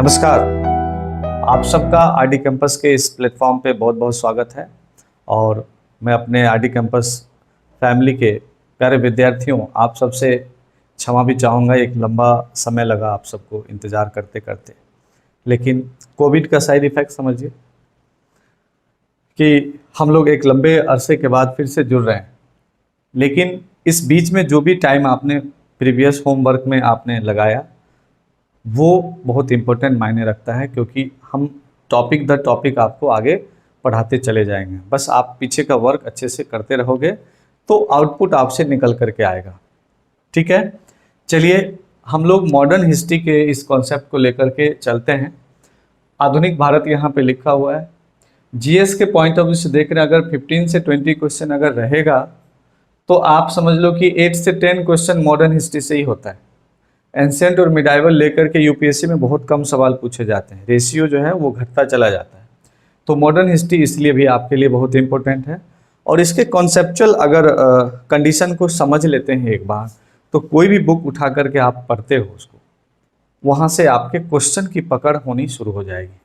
नमस्कार। आप सबका आरडी कैंपस के इस प्लेटफॉर्म पे बहुत बहुत स्वागत है। और मैं अपने आरडी कैंपस फैमिली के प्यारे विद्यार्थियों, आप सबसे क्षमा भी चाहूँगा। एक लंबा समय लगा आप सबको इंतज़ार करते करते, लेकिन कोविड का साइड इफ़ेक्ट समझिए कि हम लोग एक लंबे अरसे के बाद फिर से जुड़ रहे हैं। लेकिन इस बीच में जो भी टाइम आपने प्रीवियस होमवर्क में आपने लगाया, वो बहुत इम्पोर्टेंट मायने रखता है, क्योंकि हम टॉपिक दर टॉपिक आपको आगे पढ़ाते चले जाएंगे। बस आप पीछे का वर्क अच्छे से करते रहोगे तो आउटपुट आपसे निकल करके आएगा। ठीक है, चलिए हम लोग मॉडर्न हिस्ट्री के इस कॉन्सेप्ट को लेकर के चलते हैं। आधुनिक भारत यहाँ पे लिखा हुआ है। जीएस के पॉइंट ऑफ व्यू से देख रहे हैं, अगर 15 से 20 क्वेश्चन अगर रहेगा तो आप समझ लो कि 8 से 10 क्वेश्चन मॉडर्न हिस्ट्री से ही होता है। एंशिएंट और मिडाइवल लेकर के यूपीएससी में बहुत कम सवाल पूछे जाते हैं, रेशियो जो है वो घटता चला जाता है। तो मॉडर्न हिस्ट्री इसलिए भी आपके लिए बहुत इंपॉर्टेंट है। और इसके कॉन्सेप्चुअल अगर कंडीशन को समझ लेते हैं एक बार, तो कोई भी बुक उठा करके आप पढ़ते हो उसको, वहाँ से आपके क्वेश्चन की पकड़ होनी शुरू हो जाएगी।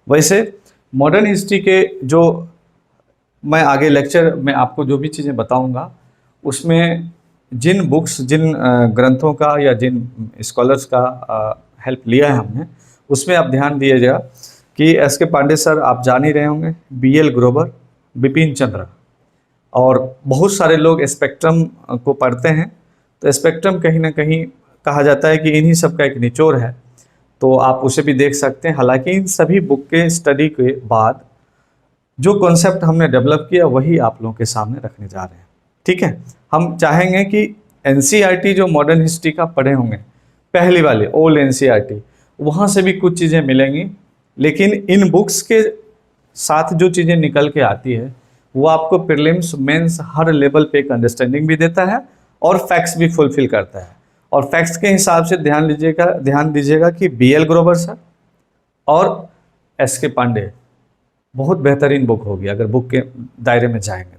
वैसे मॉडर्न हिस्ट्री के जो मैं आगे लेक्चर में आपको जो भी चीज़ें बताऊँगा, उसमें जिन बुक्स, जिन ग्रंथों का या जिन स्कॉलर्स का हेल्प लिया है हमने, उसमें आप ध्यान दीजिएगा कि एस के पांडे सर आप जान ही रहे होंगे, बीएल ग्रोवर, बिपिन चंद्र, और बहुत सारे लोग स्पेक्ट्रम को पढ़ते हैं। तो स्पेक्ट्रम कहीं ना कहीं कहा जाता है कि इन्हीं सब का एक निचोड़ है, तो आप उसे भी देख सकते हैं। हालांकि इन सभी बुक के स्टडी के बाद जो कॉन्सेप्ट हमने डेवलप किया वही आप लोगों के सामने रखने जा रहे हैं। ठीक है, हम चाहेंगे कि एनसीईआरटी जो मॉडर्न हिस्ट्री का पढ़े होंगे, पहली वाले ओल्ड एनसीईआरटी, वहाँ से भी कुछ चीज़ें मिलेंगी, लेकिन इन बुक्स के साथ जो चीज़ें निकल के आती है वो आपको प्रीलिम्स मेंस हर लेवल पे एक अंडरस्टैंडिंग भी देता है और फैक्ट्स भी फुलफिल करता है। और फैक्ट्स के हिसाब से ध्यान दीजिएगा कि बीएल ग्रोवर सर और एस के पांडे बहुत बेहतरीन बुक होगी अगर बुक के दायरे में जाएंगे तो।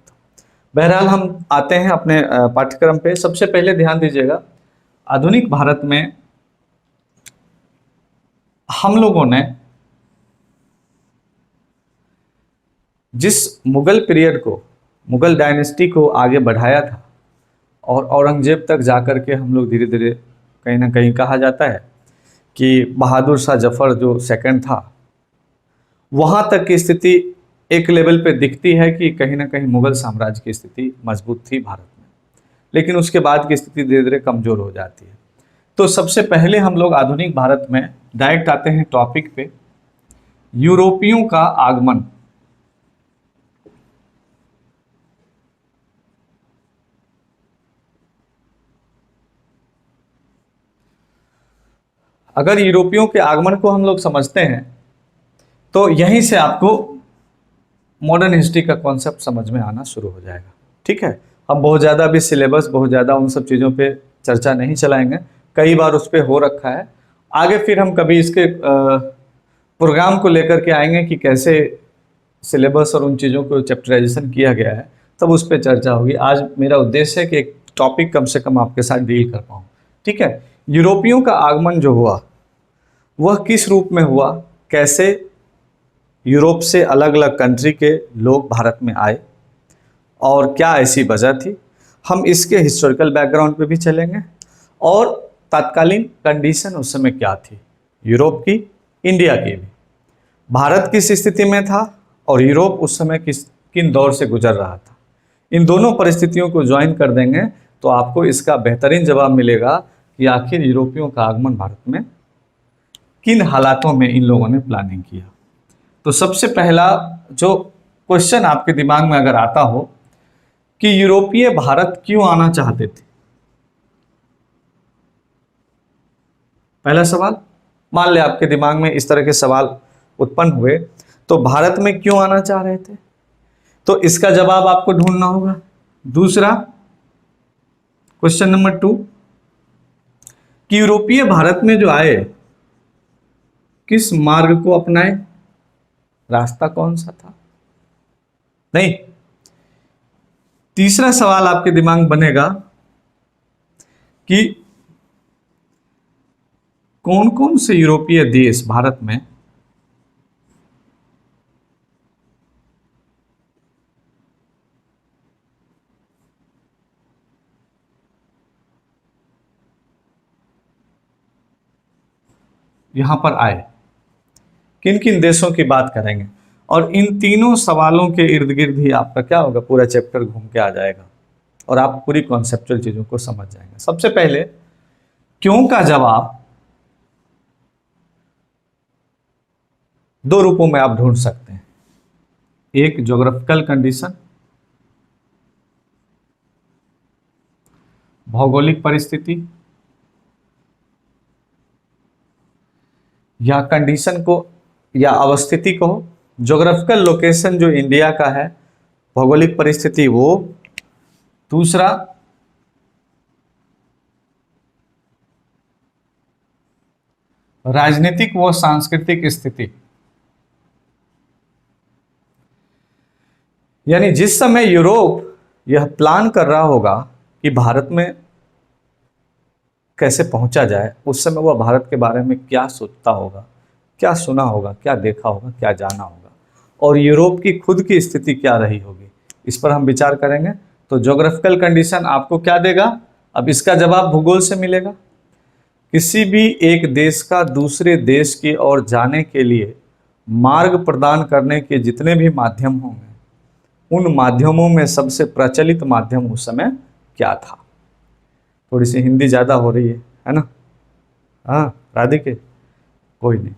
बहरहाल हम आते हैं अपने पाठ्यक्रम पे। सबसे पहले ध्यान दीजिएगा, आधुनिक भारत में हम लोगों ने जिस मुगल पीरियड को, मुगल डायनेस्टी को आगे बढ़ाया था, और औरंगजेब तक जाकर के हम लोग धीरे धीरे, कहीं ना कहीं कहा जाता है कि बहादुर शाह जफर जो सेकंड था, वहाँ तक की स्थिति एक लेवल पे दिखती है कि कहीं ना कहीं मुगल साम्राज्य की स्थिति मजबूत थी भारत में, लेकिन उसके बाद की स्थिति धीरे धीरे कमज़ोर हो जाती है। तो सबसे पहले हम लोग आधुनिक भारत में डायरेक्ट आते हैं टॉपिक पे, यूरोपियों का आगमन। अगर यूरोपियों के आगमन को हम लोग समझते हैं तो यहीं से आपको मॉडर्न हिस्ट्री का कॉन्सेप्ट समझ में आना शुरू हो जाएगा। ठीक है, हम बहुत ज़्यादा भी सिलेबस, बहुत ज़्यादा उन सब चीज़ों पे चर्चा नहीं चलाएंगे, कई बार उस पर हो रखा है। आगे फिर हम कभी इसके प्रोग्राम को लेकर के आएंगे कि कैसे सिलेबस और उन चीज़ों को चैप्टराइजेशन किया गया है, तब उस पर चर्चा होगी। आज मेरा उद्देश्य है कि एक टॉपिक कम से कम आपके साथ डील कर पाऊँ। ठीक है, यूरोपियों का आगमन जो हुआ वह किस रूप में हुआ, कैसे यूरोप से अलग अलग कंट्री के लोग भारत में आए और क्या ऐसी वजह थी, हम इसके हिस्टोरिकल बैकग्राउंड पे भी चलेंगे, और तत्कालीन कंडीशन उस समय क्या थी, यूरोप की, इंडिया की भी। भारत किस स्थिति में था और यूरोप उस समय किन दौर से गुजर रहा था, इन दोनों परिस्थितियों को ज्वाइन कर देंगे तो आपको इसका बेहतरीन जवाब मिलेगा कि आखिर यूरोपियों का आगमन भारत में किन हालातों में इन लोगों ने प्लानिंग किया। तो सबसे पहला जो क्वेश्चन आपके दिमाग में अगर आता हो कि यूरोपीय भारत क्यों आना चाहते थे, पहला सवाल, मान ले आपके दिमाग में इस तरह के सवाल उत्पन्न हुए, तो भारत में क्यों आना चाह रहे थे, तो इसका जवाब आपको ढूंढना होगा। दूसरा क्वेश्चन नंबर 2 कि यूरोपीय भारत में जो आए किस मार्ग को अपनाए, रास्ता कौन सा था। नहीं, तीसरा सवाल आपके दिमाग में बनेगा कि कौन कौन से यूरोपीय देश भारत में यहां पर आए, किन किन देशों की बात करेंगे, और इन तीनों सवालों के इर्द गिर्द ही आपका क्या होगा, पूरा चैप्टर घूम के आ जाएगा और आप पूरी कॉन्सेप्चुअल चीजों को समझ जाएंगे। सबसे पहले क्यों का जवाब दो रूपों में आप ढूंढ सकते हैं, एक ज्योग्राफिकल कंडीशन, भौगोलिक परिस्थिति, या कंडीशन को या अवस्थिति को, ज्योग्राफिकल लोकेशन जो इंडिया का है, भौगोलिक परिस्थिति वो, दूसरा राजनीतिक व सांस्कृतिक स्थिति। यानी जिस समय यूरोप यह प्लान कर रहा होगा कि भारत में कैसे पहुंचा जाए, उस समय वह भारत के बारे में क्या सोचता होगा, क्या सुना होगा, क्या देखा होगा, क्या जाना होगा, और यूरोप की खुद की स्थिति क्या रही होगी, इस पर हम विचार करेंगे। तो ज्योग्राफिकल कंडीशन आपको क्या देगा, अब इसका जवाब भूगोल से मिलेगा। किसी भी एक देश का दूसरे देश की ओर जाने के लिए मार्ग प्रदान करने के जितने भी माध्यम होंगे, उन माध्यमों में सबसे प्रचलित माध्यम उस समय क्या था। थोड़ी सी हिंदी ज़्यादा हो रही है ना? हाँ राधिके, कोई नहीं।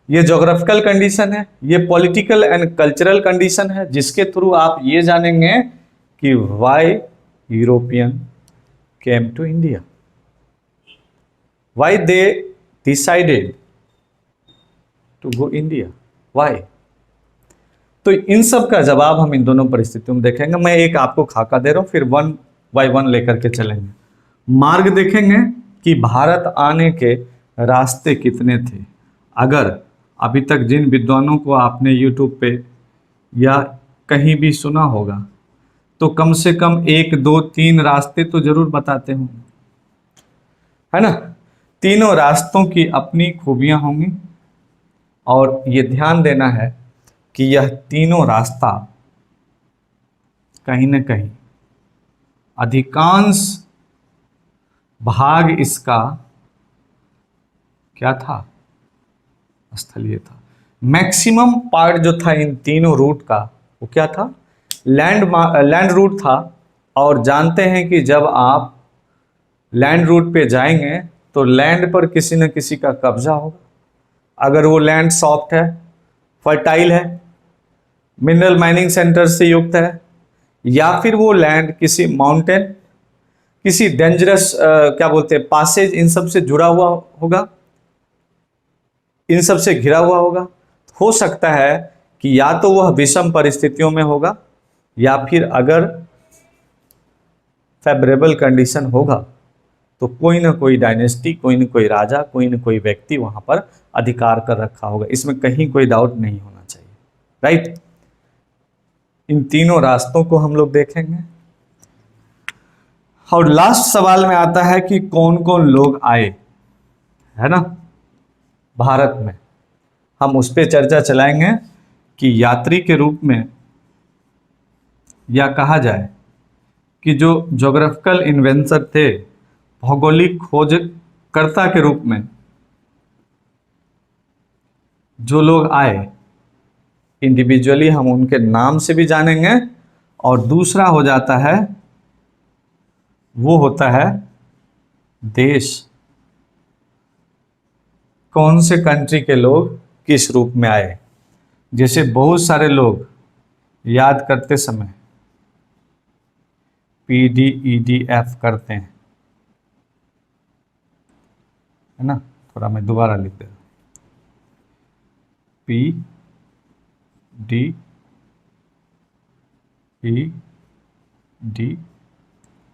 ये ज्योग्राफिकल कंडीशन है, ये पॉलिटिकल एंड कल्चरल कंडीशन है, जिसके थ्रू आप ये जानेंगे कि why European came to India, why they decided to go India, why. तो इन सब का जवाब हम इन दोनों परिस्थितियों में देखेंगे। मैं एक आपको खाका दे रहा हूं, फिर 1 बाय 1 लेकर के चलेंगे। मार्ग देखेंगे कि भारत आने के रास्ते कितने थे। अगर अभी तक जिन विद्वानों को आपने YouTube पे या कहीं भी सुना होगा, तो कम से कम 1 2 3 रास्ते तो जरूर बताते होंगे, है ना? तीनों रास्तों की अपनी खूबियां होंगी, और ये ध्यान देना है कि यह तीनों रास्ता कहीं ना कहीं अधिकांश भाग इसका क्या था, स्थलीय था। मैक्सिमम पार्ट जो था इन तीनों रूट का वो क्या था, लैंड रूट था। और जानते हैं कि जब आप लैंड रूट पे जाएंगे तो लैंड पर किसी न किसी का कब्जा होगा। अगर वो लैंड सॉफ्ट है, फर्टाइल है, मिनरल माइनिंग सेंटर से युक्त है, या फिर वो लैंड किसी माउंटेन, किसी डेंजरस क्या बोलते हैं पासेज, इन सब से जुड़ा हुआ होगा, इन सब से घिरा हुआ होगा। हो सकता है कि या तो वह विषम परिस्थितियों में होगा, या फिर अगर फेवरेबल कंडीशन होगा तो कोई ना कोई डायनेस्टी, कोई ना कोई राजा, कोई ना कोई व्यक्ति वहां पर अधिकार कर रखा होगा। इसमें कहीं कोई डाउट नहीं होना चाहिए, राइट? इन तीनों रास्तों को हम लोग देखेंगे। और लास्ट सवाल में आता है कि कौन कौन लोग आए, है ना, भारत में। हम उस पर चर्चा चलाएंगे कि यात्री के रूप में, या कहा जाए कि जो ज्योग्राफिकल इन्वेंटर थे, भौगोलिक खोजकर्ता के रूप में जो लोग आए, इंडिविजुअली हम उनके नाम से भी जानेंगे। और दूसरा हो जाता है, वो होता है देश, कौन से कंट्री के लोग किस रूप में आए। जैसे बहुत सारे लोग याद करते समय PDEDF करते हैं, है ना? थोड़ा मैं दोबारा लिख दे रहा हूं, PDED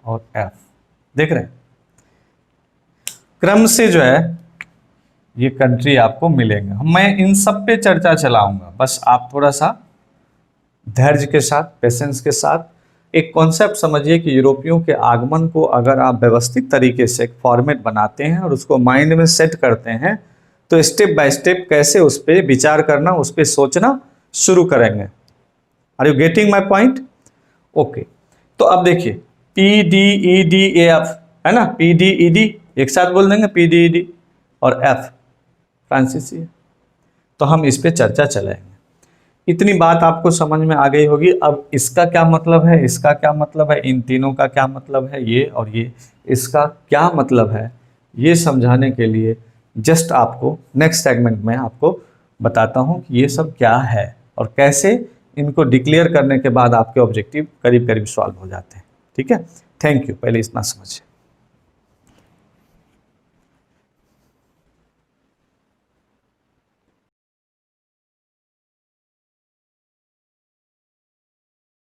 और F, देख रहे हैं? क्रम से जो है ये कंट्री आपको मिलेंगे। मैं इन सब पे चर्चा चलाऊंगा, बस आप थोड़ा सा धैर्य के साथ, पेशेंस के साथ एक कॉन्सेप्ट समझिए कि यूरोपियों के आगमन को अगर आप व्यवस्थित तरीके से एक फॉर्मेट बनाते हैं और उसको माइंड में सेट करते हैं तो स्टेप बाय स्टेप कैसे उस पर विचार करना, उस पर सोचना शुरू करेंगे। Are you getting my point? Okay, तो अब देखिए PDEDAF है ना, PDED एक साथ बोल देंगे, PDED और F फ्रांसीसी है, तो हम इस पे चर्चा चलाएंगे। इतनी बात आपको समझ में आ गई होगी। अब इसका क्या मतलब है, इसका क्या मतलब है, इन तीनों का क्या मतलब है, ये और ये, इसका क्या मतलब है, ये समझाने के लिए जस्ट आपको नेक्स्ट सेगमेंट में आपको बताता हूँ कि ये सब क्या है और कैसे इनको डिक्लेयर करने के बाद आपके ऑब्जेक्टिव करीब करीब सॉल्व हो जाते हैं। ठीक है, थैंक यू। पहले इतना समझिए।